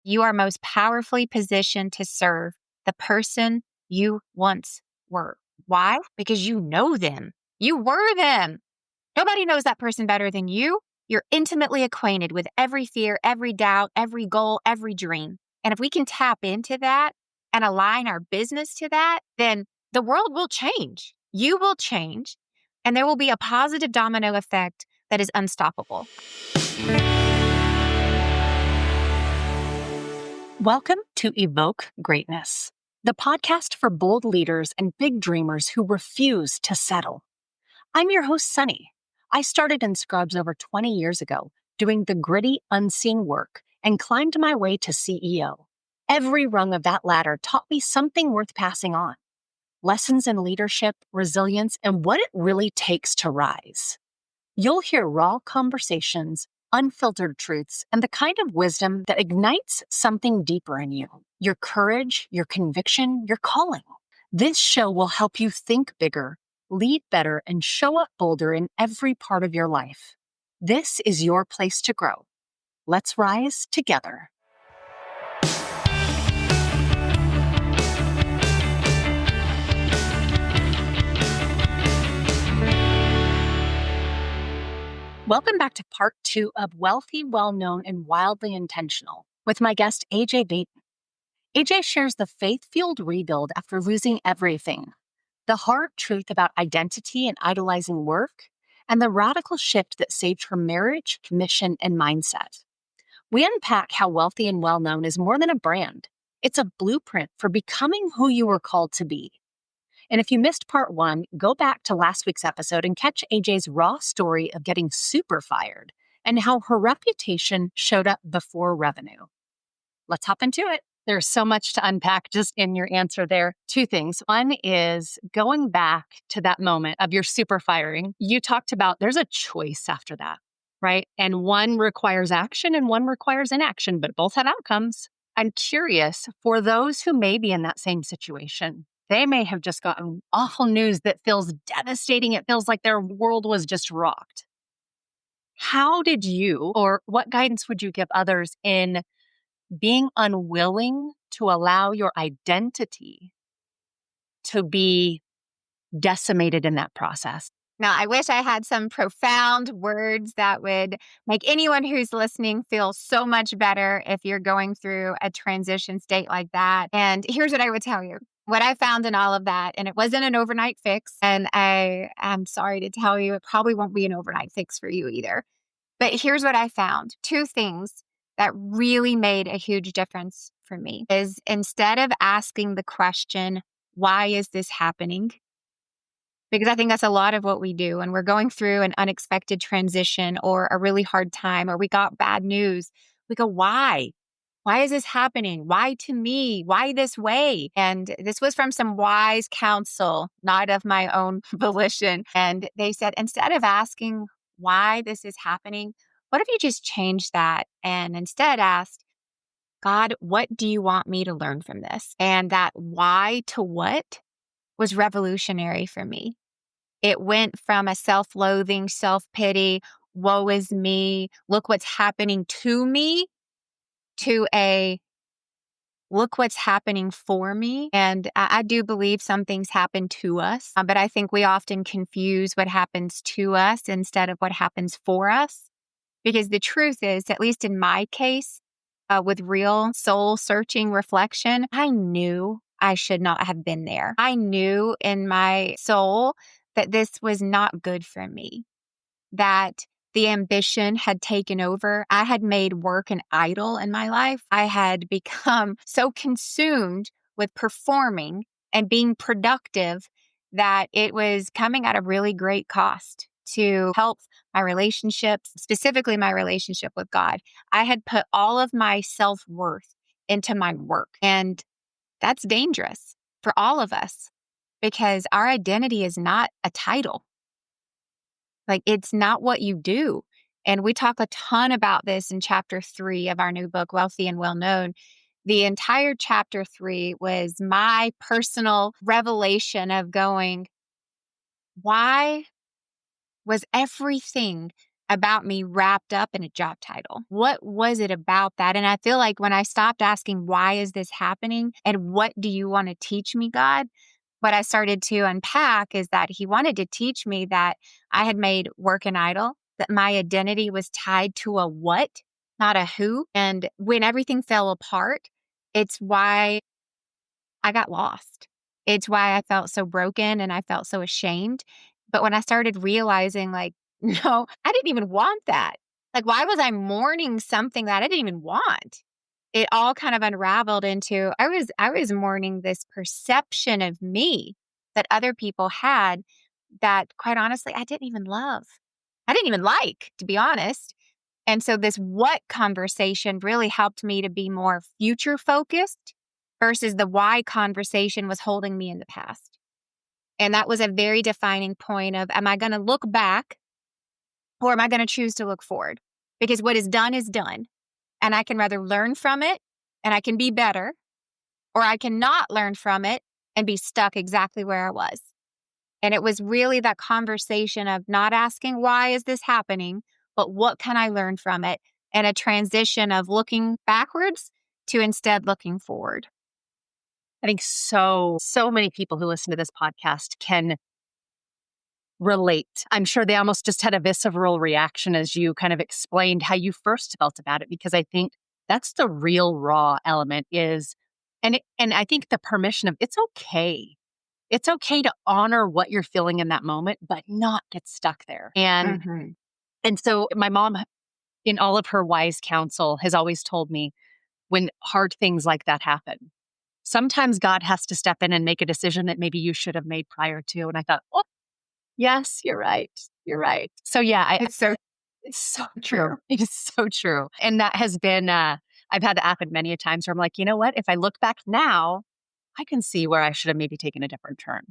you are most powerfully positioned to serve the person you once were. Why? Because you know them. You were them. Nobody knows that person better than you. You're intimately acquainted with every fear, every doubt, every goal, every dream. And if we can tap into that and align our business to that, then the world will change. You will change, and there will be a positive domino effect that is unstoppable. Welcome to Evoke Greatness, the podcast for bold leaders and big dreamers who refuse to settle. I'm your host, Sunny. I started in Scrubs over 20 years ago, doing the gritty, unseen work, and climbed my way to CEO. Every rung of that ladder taught me something worth passing on. Lessons in leadership, resilience, and what it really takes to rise. You'll hear raw conversations, unfiltered truths, and the kind of wisdom that ignites something deeper in you. Your courage, your conviction, your calling. This show will help you think bigger, lead better, and show up bolder in every part of your life. This is your place to grow. Let's rise together. Welcome back to part 2 of Wealthy, Well-Known, and Wildly Intentional with my guest, AJ Vaden. AJ shares the faith-fueled rebuild after losing everything, the hard truth about identity and idolizing work, and the radical shift that saved her marriage, mission, and mindset. We unpack how Wealthy and Well-Known is more than a brand. It's a blueprint for becoming who you were called to be. And if you missed part 1, go back to last week's episode and catch AJ's raw story of getting super fired and how her reputation showed up before revenue. Let's hop into it. There's so much to unpack just in your answer there. 2 things. One is going back to that moment of your super firing. You talked about there's a choice after that, right? And one requires action and one requires inaction, but both have outcomes. I'm curious, for those who may be in that same situation, they may have just gotten awful news that feels devastating. It feels like their world was just rocked. How did you, or what guidance would you give others in being unwilling to allow your identity to be decimated in that process? Now, I wish I had some profound words that would make anyone who's listening feel so much better if you're going through a transition state like that. And here's what I would tell you. What I found in all of that, and it wasn't an overnight fix, and I am sorry to tell you, it probably won't be an overnight fix for you either. But here's what I found. 2 things that really made a huge difference for me is instead of asking the question, why is this happening? Because I think that's a lot of what we do when we're going through an unexpected transition or a really hard time or we got bad news. We go, why? Why is this happening? Why to me? Why this way? And this was from some wise counsel, not of my own volition. And they said, instead of asking why this is happening, what if you just changed that and instead asked, God, what do you want me to learn from this? And that why to what was revolutionary for me. It went from a self-loathing, self-pity, woe is me, look what's happening to me, to a look what's happening for me. And I do believe some things happen to us, but I think we often confuse what happens to us instead of what happens for us. Because the truth is, at least in my case, with real soul-searching reflection, I knew I should not have been there. I knew in my soul that this was not good for me, that the ambition had taken over. I had made work an idol in my life. I had become so consumed with performing and being productive that it was coming at a really great cost to help my relationships, specifically my relationship with God. I had put all of my self-worth into my work, and that's dangerous for all of us because our identity is not a title. Like, it's not what you do. And we talk a ton about this in chapter 3 of our new book, Wealthy and Well-Known. The entire chapter 3 was my personal revelation of going, why was everything about me wrapped up in a job title? What was it about that? And I feel like when I stopped asking, why is this happening? And what do you want to teach me, God? What I started to unpack is that He wanted to teach me that I had made work an idol, that my identity was tied to a what, not a who. And when everything fell apart, it's why I got lost. It's why I felt so broken and I felt so ashamed. But when I started realizing, like, no, I didn't even want that. Like, why was I mourning something that I didn't even want? It all kind of unraveled into I was mourning this perception of me that other people had that quite honestly I didn't even love. I didn't even like, to be honest. And so this what conversation really helped me to be more future focused versus the why conversation was holding me in the past. And that was a very defining point of, am I going to look back or am I going to choose to look forward? Because what is done. And I can rather learn from it and I can be better, or I can not learn from it and be stuck exactly where I was. And it was really that conversation of not asking, why is this happening? But what can I learn from it? And a transition of looking backwards to instead looking forward. I think so many people who listen to this podcast can relate. I'm sure they almost just had a visceral reaction as you kind of explained how you first felt about it, because I think that's the real raw element is, and I think the permission of it's okay. It's okay to honor what you're feeling in that moment, but not get stuck there. Hmm. And so my mom, in all of her wise counsel, has always told me when hard things like that happen, sometimes God has to step in and make a decision that maybe you should have made prior to. And I thought, oh, yes, you're right. You're right. So yeah, It's so it's so true. true. It is so true. And that has been, I've had that happen many a times where I'm like, you know what? If I look back now, I can see where I should have maybe taken a different turn.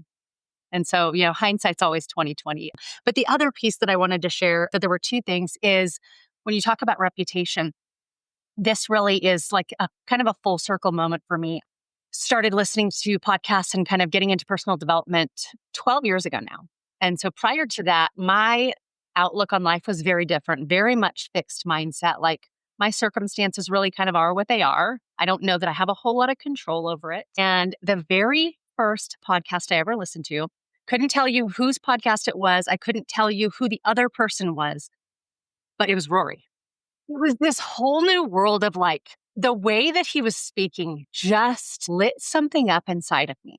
And so, hindsight's always 2020. But the other piece that I wanted to share, that there were two things, is when you talk about reputation, this really is like a kind of a full circle moment for me. Started listening to podcasts and kind of getting into personal development 12 years ago now. And so prior to that, my outlook on life was very different, very much fixed mindset. Like my circumstances really kind of are what they are. I don't know that I have a whole lot of control over it. And the very first podcast I ever listened to, couldn't tell you whose podcast it was. I couldn't tell you who the other person was, but it was Rory. It was this whole new world of like the way that he was speaking just lit something up inside of me.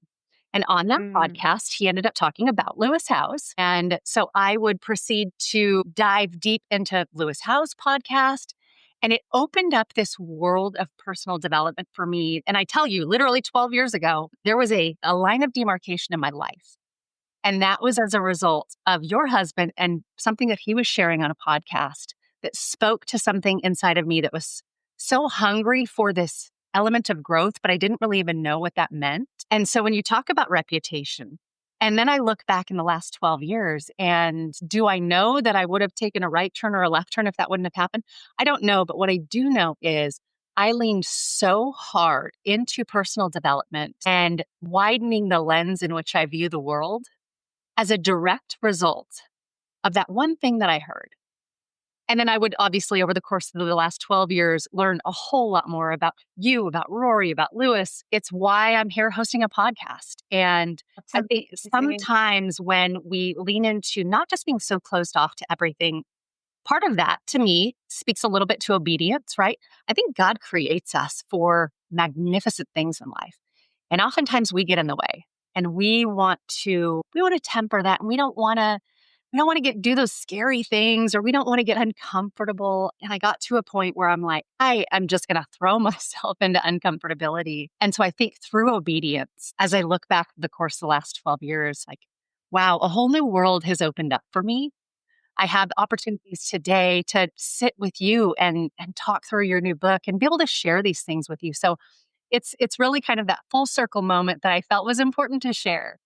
And on that Mm. podcast, he ended up talking about Lewis Howes. And so I would proceed to dive deep into Lewis Howes' podcast. And it opened up this world of personal development for me. And I tell you, literally 12 years ago, there was a line of demarcation in my life. And that was as a result of your husband and something that he was sharing on a podcast that spoke to something inside of me that was so hungry for this element of growth, but I didn't really even know what that meant. And so when you talk about reputation, and then I look back in the last 12 years, and do I know that I would have taken a right turn or a left turn if that wouldn't have happened? I don't know. But what I do know is I leaned so hard into personal development and widening the lens in which I view the world as a direct result of that one thing that I heard. And then I would obviously, over the course of the last 12 years, learn a whole lot more about you, about Rory, about Lewis. It's why I'm here hosting a podcast. And That's I think amazing. sometimes when we lean into not just being so closed off to everything, part of that to me speaks a little bit to obedience, right? I think God creates us for magnificent things in life. And oftentimes we get in the way and we want to temper that, and we don't want to do those scary things, or we don't want to get uncomfortable. And I got to a point where I'm like, I'm just going to throw myself into uncomfortability. And so I think through obedience, as I look back the course of the last 12 years, like, wow, a whole new world has opened up for me. I have opportunities today to sit with you and talk through your new book and be able to share these things with you. So it's really kind of that full circle moment that I felt was important to share.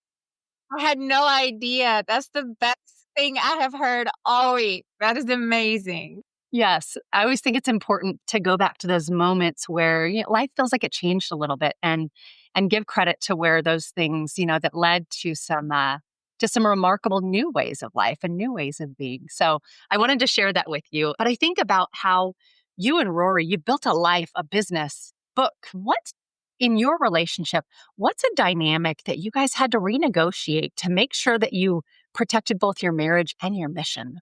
I had no idea. That's the best thing I have heard all week. That is amazing. Yes, I always think it's important to go back to those moments where life feels like it changed a little bit, and give credit to where those things that led to to some remarkable new ways of life and new ways of being. So I wanted to share that with you. But I think about how you and Rory, you built a life, a business, book. What's in your relationship? What's a dynamic that you guys had to renegotiate to make sure that you protected both your marriage and your mission?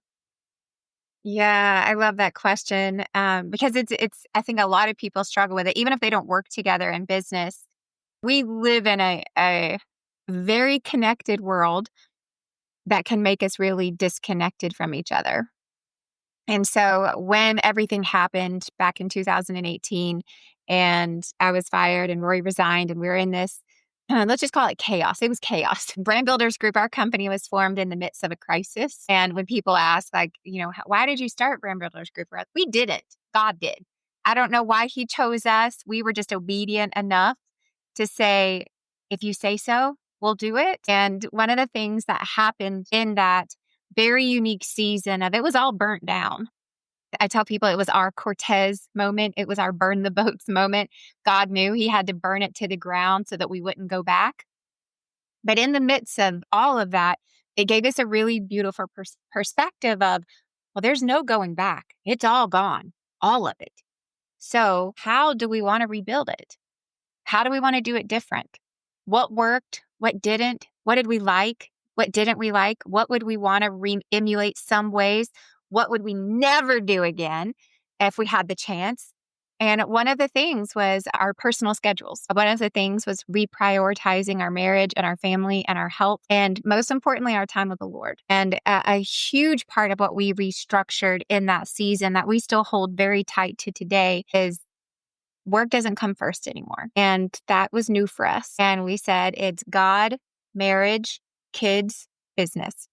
Yeah, I love that question because it's. I think a lot of people struggle with it, even if they don't work together in business. We live in a very connected world that can make us really disconnected from each other. And so when everything happened back in 2018 and I was fired and Rory resigned and we were in this, let's just call it chaos. It was chaos. Brand Builders Group, our company was formed in the midst of a crisis. And when people ask, like, why did you start Brand Builders Group? We're like, we didn't. God did. I don't know why he chose us. We were just obedient enough to say, if you say so, we'll do it. And one of the things that happened in that very unique season of it was all burnt down. I tell people it was our Cortez moment. It was our burn the boats moment. God knew he had to burn it to the ground so that we wouldn't go back. But in the midst of all of that, it gave us a really beautiful perspective of, well, there's no going back. It's all gone, all of it. So how do we want to rebuild it? How do we want to do it different? What worked? What didn't? What did we like? What didn't we like? What would we want to emulate some ways? What would we never do again if we had the chance? And one of the things was our personal schedules. One of the things was reprioritizing our marriage and our family and our health, and most importantly, our time with the Lord. And a huge part of what we restructured in that season that we still hold very tight to today is work doesn't come first anymore. And that was new for us. And we said, it's God, marriage, kids, business.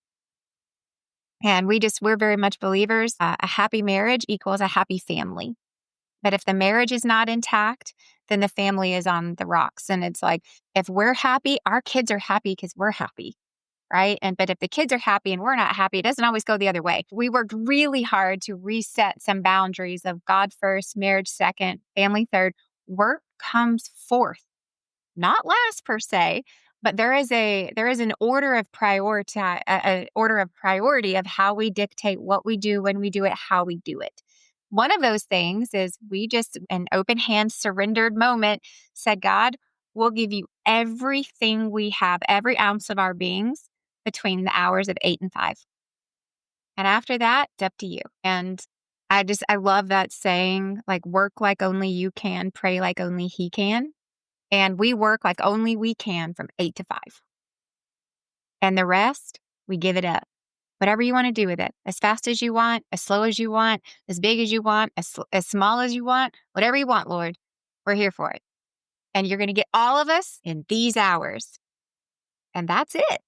And we're very much believers. A happy marriage equals a happy family. But if the marriage is not intact, then the family is on the rocks. And it's like, if we're happy, our kids are happy because we're happy. Right. But if the kids are happy and we're not happy, it doesn't always go the other way. We worked really hard to reset some boundaries of God first, marriage second, family third. Work comes fourth, not last per se, but there is an order of a order of priority of how we dictate what we do, when we do it, how we do it. One of those things is we just, an open hand, surrendered moment, said, God, we'll give you everything we have, every ounce of our beings between the hours of 8 and 5. And after that, it's up to you. And I love that saying, like, work like only you can, pray like only he can. And we work like only we can from 8 to 5. And the rest, we give it up. Whatever you want to do with it, as fast as you want, as slow as you want, as big as you want, as small as you want, whatever you want, Lord, we're here for it. And you're going to get all of us in these hours. And that's it.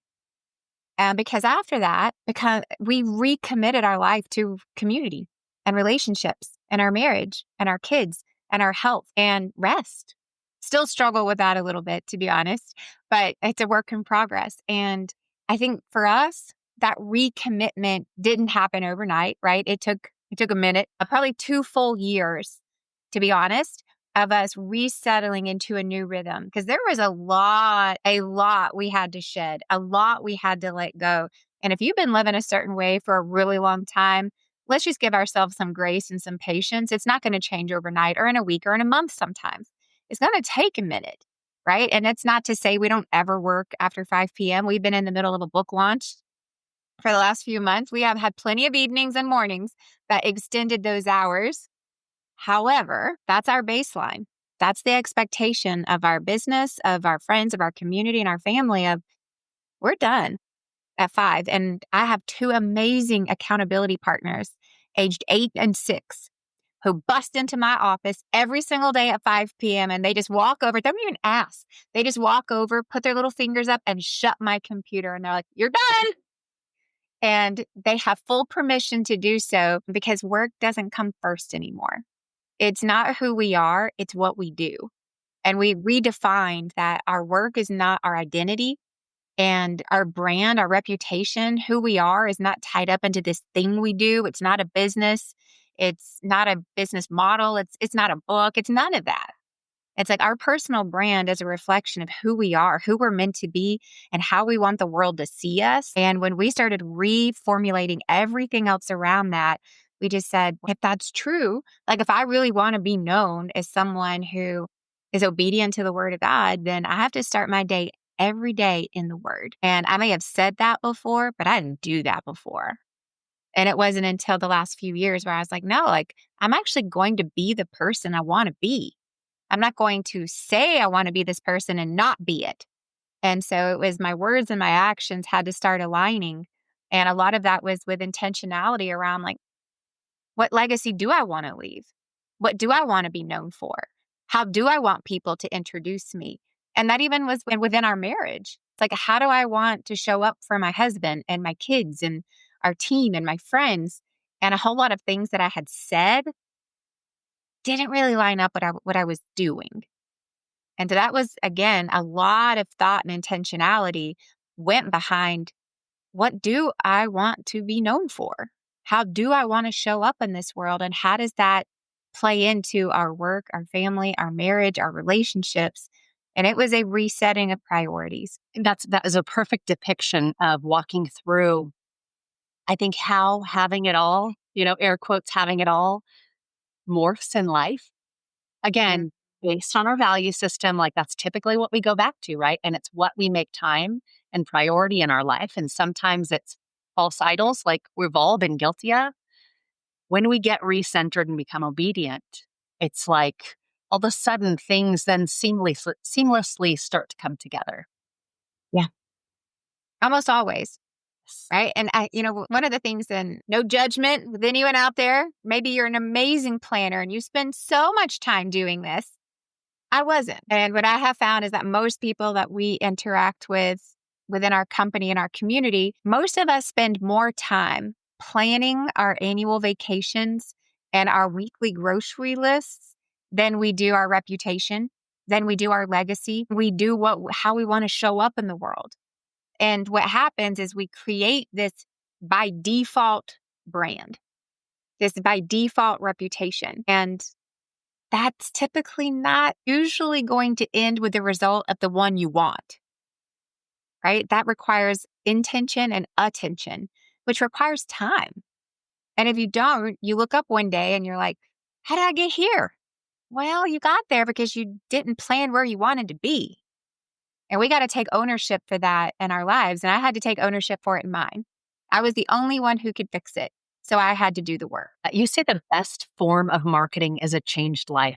And because after that, because we recommitted our life to community and relationships and our marriage and our kids and our health and rest. Still struggle with that a little bit, to be honest, but it's a work in progress. And I think for us, that recommitment didn't happen overnight, right? It took a minute, probably 2 full years, to be honest, of us resettling into a new rhythm, because there was a lot we had to shed, a lot we had to let go. And if you've been living a certain way for a really long time, let's just give ourselves some grace and some patience. It's not going to change overnight or in a week or in a month sometimes. It's going to take a minute, right? And it's not to say we don't ever work after 5 p.m. We've been in the middle of a book launch for the last few months. We have had plenty of evenings and mornings that extended those hours. However, that's our baseline. That's the expectation of our business, of our friends, of our community, and our family of we're done at 5. And I have 2 amazing accountability partners, aged 8 and 6, who bust into my office every single day at 5 p.m. and they just walk over. They don't even ask. They just walk over, put their little fingers up, and shut my computer. And they're like, you're done. And they have full permission to do so because work doesn't come first anymore. It's not who we are, it's what we do. And we redefined that our work is not our identity, and our brand, our reputation, who we are is not tied up into this thing we do. It's not a business. It's not a business model. It's not a book. It's none of that. It's like our personal brand is a reflection of who we are, who we're meant to be, and how we want the world to see us. And when we started reformulating everything else around that, we just said, if that's true, like if I really want to be known as someone who is obedient to the word of God, then I have to start my day every day in the word. And I may have said that before, but I didn't do that before. And it wasn't until the last few years where I was like, no, like I'm actually going to be the person I want to be. I'm not going to say I want to be this person and not be it. And so it was my words and my actions had to start aligning. And a lot of that was with intentionality around like, what legacy do I want to leave? What do I want to be known for? How do I want people to introduce me? And that even was within our marriage. It's like, how do I want to show up for my husband and my kids and our team and my friends? And a whole lot of things that I had said didn't really line up what I was doing. And so that was, again, a lot of thought and intentionality went behind what do I want to be known for? How do I want to show up in this world? And how does that play into our work, our family, our marriage, our relationships? And it was a resetting of priorities. That is a perfect depiction of walking through, I think, how having it all, air quotes, having it all morphs in life. Mm. Again, based on our value system, like that's typically what we go back to, right? And it's what we make time and priority in our life. And sometimes it's false idols, like we've all been guilty of. When we get recentered and become obedient, it's like all of a sudden things then seamlessly start to come together. Yeah. Almost always. Yes. Right. And one of the things, and no judgment with anyone out there, maybe you're an amazing planner and you spend so much time doing this. I wasn't. And what I have found is that most people that we interact with within our company and our community, most of us spend more time planning our annual vacations and our weekly grocery lists than we do our reputation, than we do our legacy. We do how we want to show up in the world. And what happens is we create this by default brand, this by default reputation. And that's typically not usually going to end with the result of the one you want, right? That requires intention and attention, which requires time. And if you don't, you look up one day and you're like, how did I get here? Well, you got there because you didn't plan where you wanted to be. And we got to take ownership for that in our lives. And I had to take ownership for it in mine. I was the only one who could fix it. So I had to do the work. You say the best form of marketing is a changed life.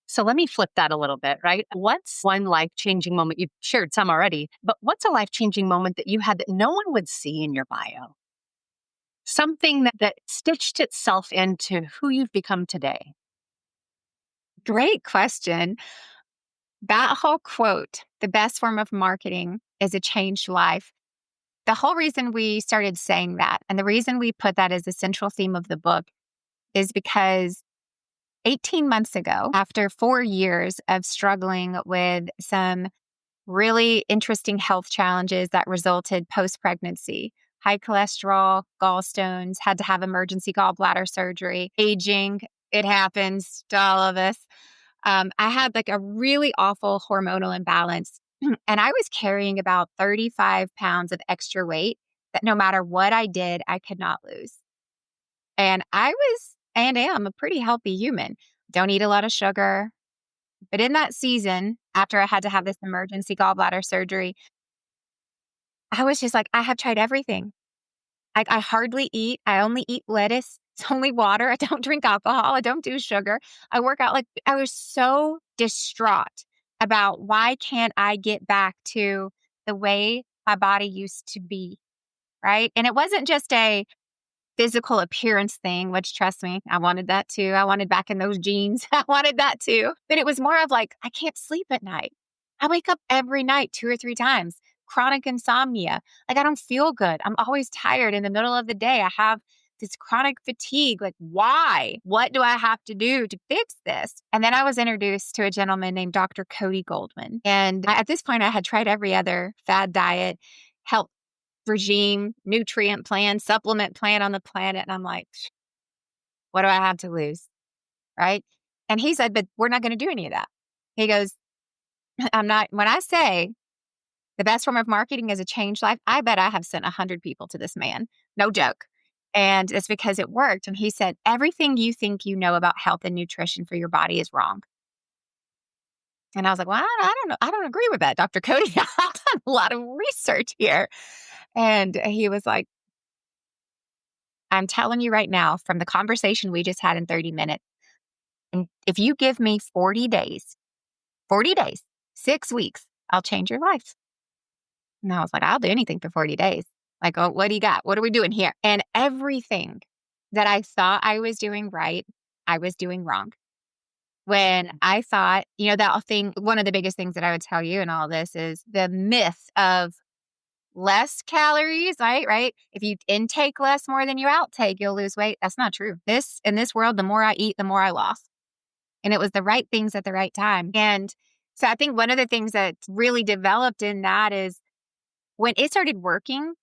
So let me flip that a little bit, right? What's one life changing moment? You've shared some already, but what's a life changing moment that you had that no one would see in your bio? Something that stitched itself into who you've become today. Great question. That whole quote, the best form of marketing is a changed life. The whole reason we started saying that, and the reason we put that as a central theme of the book, is because 18 months ago, after 4 years of struggling with some really interesting health challenges that resulted post pregnancy, high cholesterol, gallstones, had to have emergency gallbladder surgery, aging, it happens to all of us. I had like a really awful hormonal imbalance. And I was carrying about 35 pounds of extra weight that no matter what I did, I could not lose. And I was and am a pretty healthy human. Don't eat a lot of sugar. But in that season, after I had to have this emergency gallbladder surgery, I was just like, I have tried everything. I hardly eat. I only eat lettuce. It's only water. I don't drink alcohol. I don't do sugar. I work out. Like I was so distraught about why can't I get back to the way my body used to be, right? And it wasn't just a physical appearance thing, which trust me, I wanted that too. I wanted back in those jeans. I wanted that too. But it was more of like, I can't sleep at night. I wake up every night 2 or 3 times, chronic insomnia. Like I don't feel good. I'm always tired in the middle of the day. I have this chronic fatigue. Like, why? What do I have to do to fix this? And then I was introduced to a gentleman named Dr. Cody Goldman. And at this point, I had tried every other fad diet, health regime, nutrient plan, supplement plan on the planet. And I'm like, what do I have to lose? Right. And he said, but we're not going to do any of that. He goes, I'm not, when I say the best form of marketing is a changed life, I bet I have sent 100 people to this man. No joke. And it's because it worked. And he said, everything you think you know about health and nutrition for your body is wrong. And I was like, well, I don't know. I don't agree with that, Dr. Cody. I've done a lot of research here. And he was like, I'm telling you right now, from the conversation we just had in 30 minutes, and if you give me 40 days, 6 weeks, I'll change your life. And I was like, I'll do anything for 40 days. Like, oh, what do you got? What are we doing here? And everything that I thought I was doing right, I was doing wrong. When I thought, that thing, one of the biggest things that I would tell you in all this is the myth of less calories, right? Right. If you intake less more than you outtake, you'll lose weight. That's not true. In this world, the more I eat, the more I lost. And it was the right things at the right time. And so I think one of the things that really developed in that is when it started working,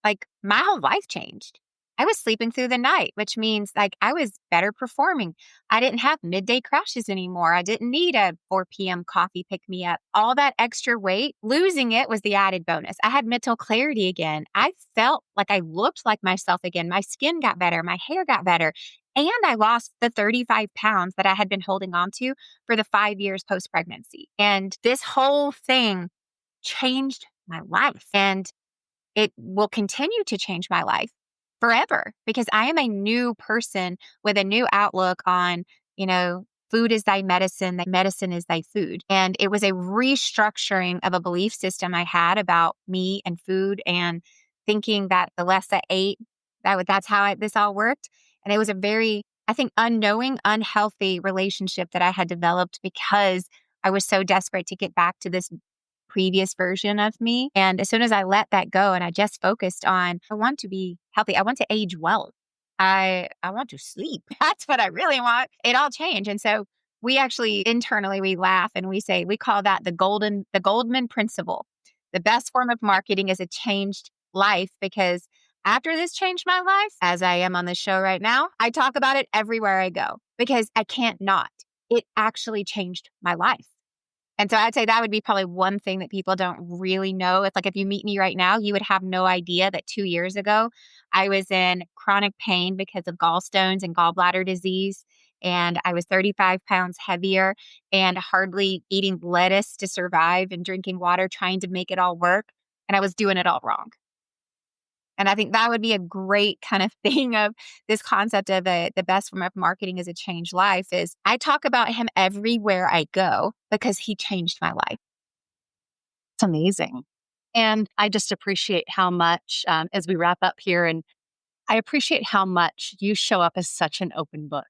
like my whole life changed. I was sleeping through the night, which means like I was better performing. I didn't have midday crashes anymore. I didn't need a 4 p.m. coffee pick me up. All that extra weight, losing it was the added bonus. I had mental clarity again. I felt like I looked like myself again. My skin got better. My hair got better. And I lost the 35 pounds that I had been holding on to for the 5 years post pregnancy. And this whole thing changed my life. And it will continue to change my life forever because I am a new person with a new outlook on, food is thy medicine, that medicine is thy food. And it was a restructuring of a belief system I had about me and food and thinking that the less I ate, that's how this all worked. And it was a very, I think, unknowing, unhealthy relationship that I had developed because I was so desperate to get back to this previous version of me. And as soon as I let that go and I just focused on, I want to be healthy. I want to age well. I want to sleep. That's what I really want. It all changed. And so we actually internally we laugh and we call that the Goldman principle. The best form of marketing is a changed life because after this changed my life, as I am on the show right now, I talk about it everywhere I go because I can't not. It actually changed my life. And so I'd say that would be probably one thing that people don't really know. It's like if you meet me right now, you would have no idea that 2 years ago, I was in chronic pain because of gallstones and gallbladder disease. And I was 35 pounds heavier and hardly eating lettuce to survive and drinking water, trying to make it all work. And I was doing it all wrong. And I think that would be a great kind of thing of this concept of the best form of marketing is a changed life is I talk about him everywhere I go because he changed my life. It's amazing. And I just appreciate how much, as we wrap up here, and I appreciate how much you show up as such an open book.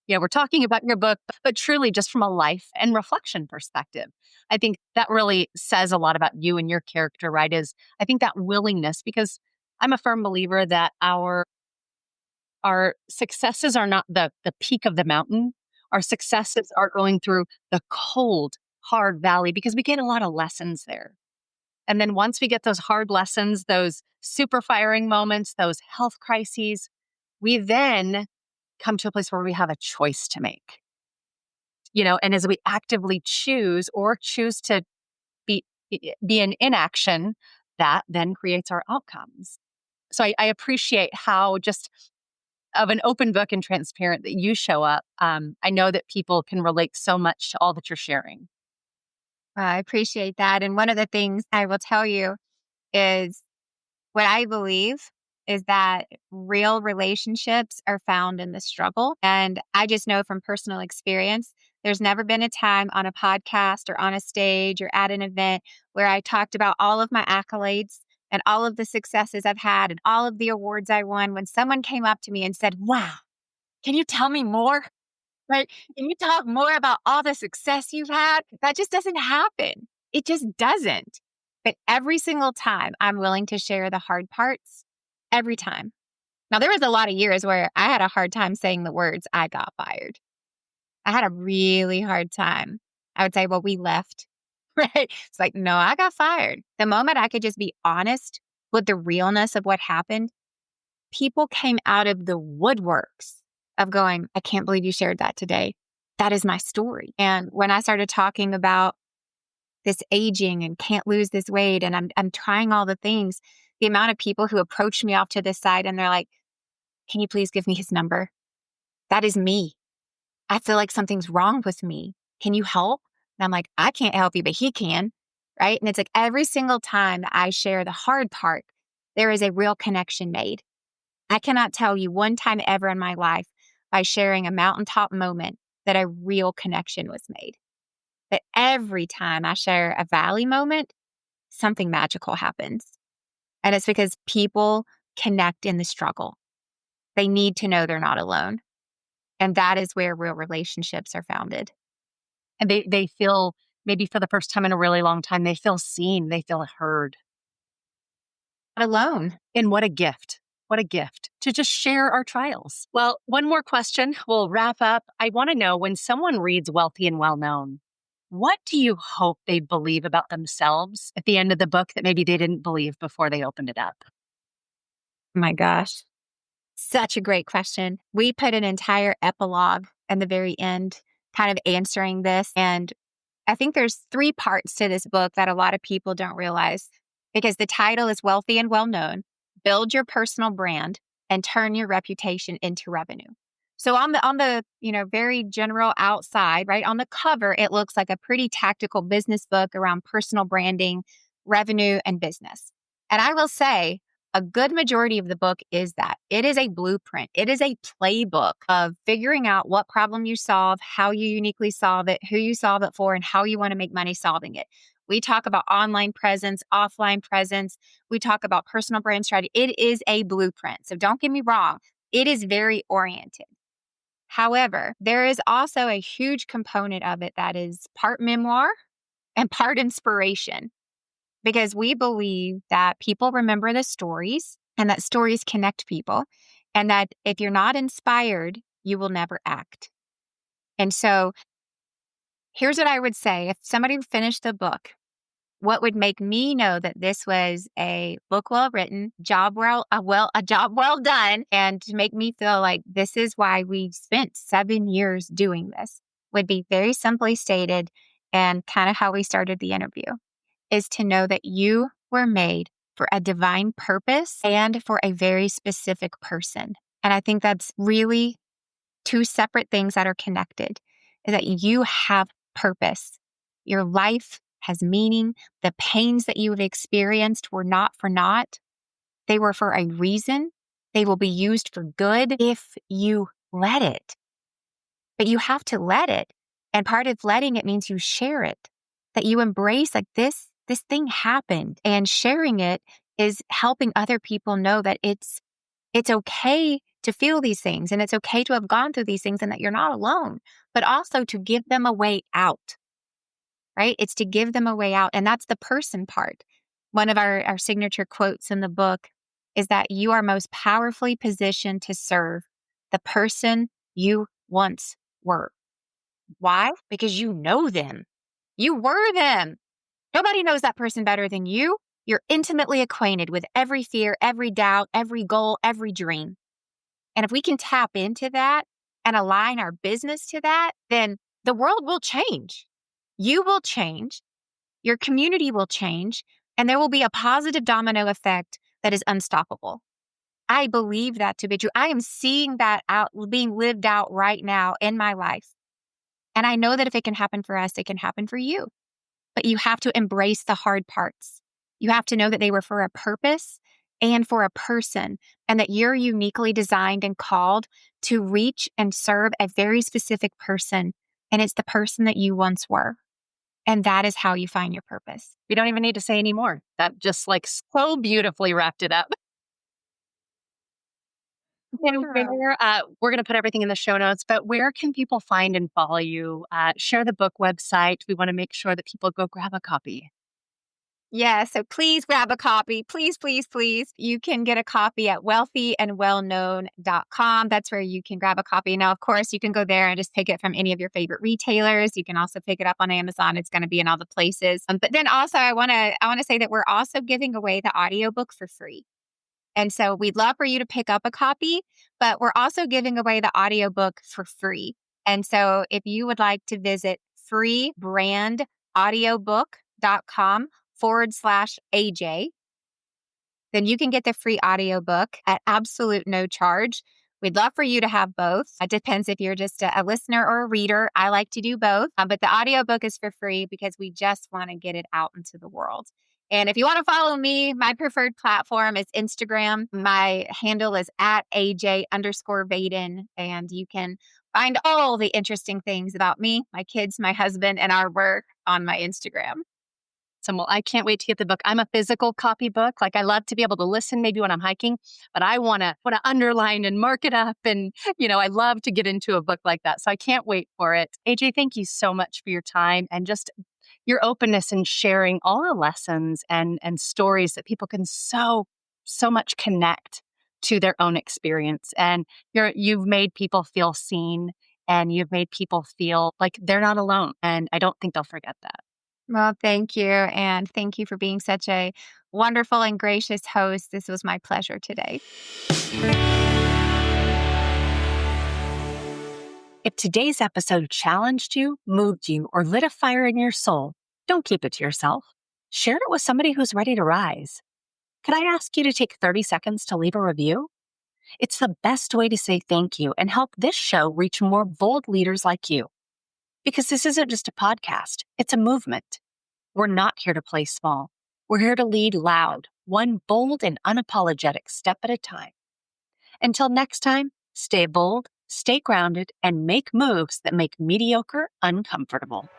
Yeah, we're talking about your book, but truly just from a life and reflection perspective. I think that really says a lot about you and your character, right? Is I think that willingness, because I'm a firm believer that our successes are not the peak of the mountain. Our successes are going through the cold, hard valley because we get a lot of lessons there. And then once we get those hard lessons, those super firing moments, those health crises, we then come to a place where we have a choice to make. And as we actively choose to be be in inaction, that then creates our outcomes. So I appreciate how just of an open book and transparent that you show up. I know that people can relate so much to all that you're sharing. I appreciate that. And one of the things I will tell you is what I believe is that real relationships are found in the struggle. And I just know from personal experience, there's never been a time on a podcast or on a stage or at an event where I talked about all of my accolades and all of the successes I've had and all of the awards I won. When someone came up to me and said, wow, can you tell me more? Right? Can you talk more about all the success you've had? That just doesn't happen. It just doesn't. But every single time I'm willing to share the hard parts, every time. Now, there was a lot of years where I had a hard time saying the words, I got fired. I had a really hard time. I would say, well, we left, right? It's like, no, I got fired. The moment I could just be honest with the realness of what happened, people came out of the woodworks of going, I can't believe you shared that today. That is my story. And when I started talking about this aging and can't lose this weight and I'm trying all the things, the amount of people who approach me off to this side and they're like, "Can you please give me his number? That is me. I feel like something's wrong with me. Can you help?" And I'm like, "I can't help you, but he can." Right. And it's like every single time that I share the hard part, there is a real connection made. I cannot tell you one time ever in my life by sharing a mountaintop moment that a real connection was made. But every time I share a valley moment, something magical happens. And it's because people connect in the struggle. They need to know they're not alone. And that is where real relationships are founded. And they feel, maybe for the first time in a really long time, they feel seen, they feel heard. Not alone. And what a gift. What a gift to just share our trials. Well, one more question. We'll wrap up. I want to know, when someone reads Wealthy and Well Known, what do you hope they believe about themselves at the end of the book that maybe they didn't believe before they opened it up? My gosh. Such a great question. We put an entire epilogue in the very end, kind of answering this. And I think there's three parts to this book that a lot of people don't realize because the title is Wealthy and Well Known. Build your personal brand and turn your reputation into revenue. So on the very general outside, right? On the cover, it looks like a pretty tactical business book around personal branding, revenue, and business. And I will say a good majority of the book is that it is a blueprint. It is a playbook of figuring out what problem you solve, how you uniquely solve it, who you solve it for, and how you want to make money solving it. We talk about online presence, offline presence. We talk about personal brand strategy. It is a blueprint. So don't get me wrong. It is very oriented. However, there is also a huge component of it that is part memoir and part inspiration because we believe that people remember the stories and that stories connect people, and that if you're not inspired, you will never act. And so here's what I would say. If somebody finished the book, what would make me know that this was a book well written, a job well done, and to make me feel like this is why we spent 7 years doing this would be very simply stated and kind of how we started the interview is to know that you were made for a divine purpose and for a very specific person. And I think that's really two separate things that are connected is that you have purpose. Your life has meaning. The pains that you have experienced were not for naught. They were for a reason. They will be used for good if you let it. But you have to let it. And part of letting it means you share it, that you embrace like this thing happened, and sharing it is helping other people know that it's okay to feel these things and it's okay to have gone through these things and that you're not alone, but also to give them a way out, right? It's to give them a way out. And that's the person part. One of our signature quotes in the book is that you are most powerfully positioned to serve the person you once were. Why? Because you know them. You were them. Nobody knows that person better than you. You're intimately acquainted with every fear, every doubt, every goal, every dream. And if we can tap into that and align our business to that, then the world will change. You will change. Your community will change. And there will be a positive domino effect that is unstoppable. I believe that to be true. I am seeing that out being lived out right now in my life. And I know that if it can happen for us, it can happen for you. But you have to embrace the hard parts. You have to know that they were for a purpose and for a person, and that you're uniquely designed and called to reach and serve a very specific person. And it's the person that you once were. And that is how you find your purpose. We don't even need to say any more. That just like so beautifully wrapped it up. And we're going to put everything in the show notes, but where can people find and follow you? Share the book website. We want to make sure that people go grab a copy. Yeah, so please grab a copy. Please, please, please. You can get a copy at wealthyandwellknown.com. That's where you can grab a copy. Now, of course, you can go there and just pick it from any of your favorite retailers. You can also pick it up on Amazon. It's going to be in all the places. But then also I want to say that we're also giving away the audiobook for free. And so we'd love for you to pick up a copy, but we're also giving away the audiobook for free. And so if you would like to visit freebrandAudiobook.com/AJ, then you can get the free audiobook at absolute no charge. We'd love for you to have both. It depends if you're just a listener or a reader. I like to do both, but the audiobook is for free because we just want to get it out into the world. And if you want to follow me, my preferred platform is Instagram. My handle is at AJ_Vaden, and you can find all the interesting things about me, my kids, my husband, and our work on my Instagram. So, well, I can't wait to get the book. I'm a physical copy book. Like I love to be able to listen maybe when I'm hiking, but I want to underline and mark it up. And, I love to get into a book like that. So I can't wait for it. AJ, thank you so much for your time and just your openness in sharing all the lessons and stories that people can so much connect to their own experience. And you've made people feel seen and you've made people feel like they're not alone. And I don't think they'll forget that. Well, thank you. And thank you for being such a wonderful and gracious host. This was my pleasure today. If today's episode challenged you, moved you, or lit a fire in your soul, don't keep it to yourself. Share it with somebody who's ready to rise. Could I ask you to take 30 seconds to leave a review? It's the best way to say thank you and help this show reach more bold leaders like you. Because this isn't just a podcast, it's a movement. We're not here to play small. We're here to lead loud, one bold and unapologetic step at a time. Until next time, stay bold, stay grounded, and make moves that make mediocre uncomfortable.